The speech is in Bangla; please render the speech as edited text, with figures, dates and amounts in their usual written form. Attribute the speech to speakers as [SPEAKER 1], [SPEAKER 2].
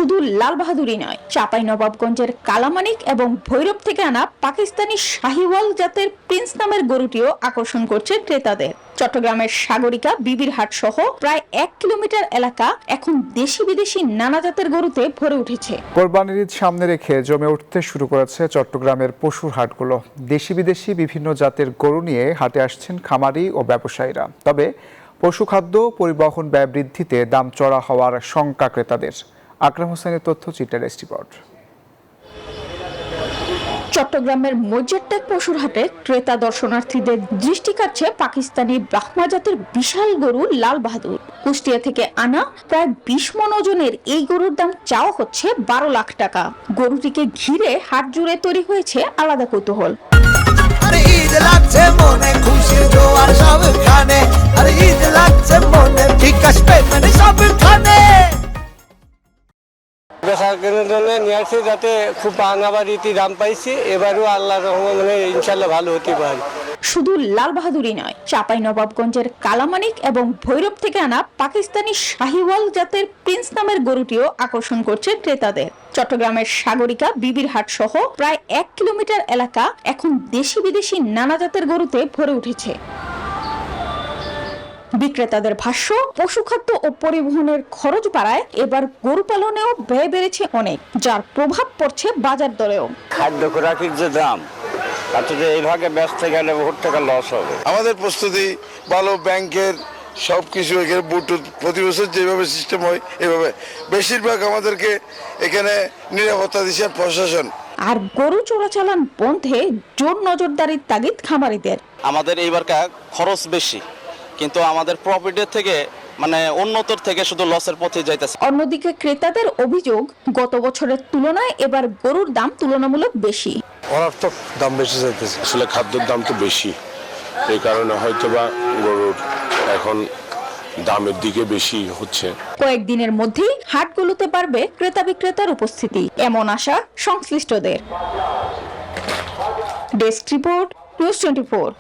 [SPEAKER 1] শুধু লাল বাহাদুরই নয়, চাঁপাইনবাবগঞ্জের কালামানিক এবং ভৈরব থেকে আনা পাকিস্তানি শাহিওয়াল জাতের প্রিন্স নামের গরুটিও আকর্ষণ করছে ক্রেতাদের। চট্টগ্রামের সাগরিকা, বিবির হাট সহ প্রায় 1 কিলোমিটার এলাকা এখন দেশি বিদেশি নানা জাতের গরুতে ভরে উঠেছে।
[SPEAKER 2] কোরবানির ঈদ সামনে রেখে জমে উঠতে শুরু করেছে চট্টগ্রামের পশুর হাটগুলো। দেশি বিদেশি বিভিন্ন জাতের গরু নিয়ে হাটে আসছেন খামারি ও ব্যবসায়ীরা। তবে পশুখাদ্য পরিবহন ব্যয় বৃদ্ধিতে দাম চড়া হওয়ার শঙ্কা ক্রেতাদের। আকরাম হোসেনের তথ্য, চিটার রিপোর্ট।
[SPEAKER 1] চট্টগ্রামের মজ্জারটেক পশুর হাটে ক্রেতা দর্শনার্থীদের দৃষ্টি কাটছে পাকিস্তানি ব্রাহ্মা জাতের বিশাল গরু লাল বাহাদুর। কুষ্টিয়া থেকে আনা প্রায় 20 মণ ওজনের এই গরুর দাম চাওয়া হচ্ছে 12 লাখ টাকা। গরুটিকে ঘিরে হাট জুড়ে তৈরি হয়েছে আলাদা কৌতূহল।
[SPEAKER 3] বেচা কেনার জন্য নিয়ে আসছি, যাতে খুব ভাঙাবার রীতি দাম পাইছি। এবারও আল্লাহর রহমতে ইনশাল্লাহ ভালো হতে পারে।
[SPEAKER 1] শুধু লাল বাহাদুরই নয়, চাঁপাইনবাবগঞ্জের কালামানিক এবং ভৈরব থেকে আনা পাকিস্তানি শাহিওয়াল জাতের প্রিন্স নামের গরুটিও আকর্ষণ করছে ক্রেতাদের। চট্টগ্রামের সাগরিকা, বিবির হাট সহ প্রায় 1 কিলোমিটার এলাকা এখন দেশি বিদেশি নানা জাতের গরুতে ভরে উঠেছে। বিক্রেতাদের ভাষ্য, পশুখাদ্য ও পরিবহনের খরচ বাড়ায় এবার গরু পালনেও ব্যয় বেড়েছে অনেক, যার প্রভাব পড়ছে বাজার দরেও।
[SPEAKER 4] খাদ্য খোরাকির যে দাম, তাতে এইভাবে ব্যস্ত গেলে বহুত টাকা লস হবে।
[SPEAKER 5] আমাদের প্রস্তুতি ভালো, ব্যাংকের সবকিছু এখানে প্রতি বছর যেভাবে সিস্টেম হয় এভাবে বেশিরভাগ আমাদেরকে এখানে নিরাপত্তা দিচ্ছে প্রশাসন।
[SPEAKER 1] আর গরু চোরাচালান বন্ধে জোর নজরদারির তাগিদ খামারিদের।
[SPEAKER 6] আমাদের এইবারকার খরচ বেশি, কিন্তু আমাদের প্রফিটের থেকে উন্নতর থেকে শুধু লসের পথে যাইতেছে।
[SPEAKER 1] অন্যদিকে ক্রেতাদের অভিযোগ, গত বছরের তুলনায় এবার গরুর দাম তুলনামূলক বেশি।
[SPEAKER 5] অনার্থক দাম বেশি চাইতেছে।
[SPEAKER 7] আসলে খাদ্যের দাম তো বেশি, এই কারণে হয়তোবা গরুর এখন দামের দিকে বেশি হচ্ছে।
[SPEAKER 1] কয়েকদিনের মধ্যেই হাটগুলোতে বাড়বে ক্রেতা বিক্রেতার উপস্থিতি, এমন আশা সংশ্লিষ্টদের। Desk report, news 24।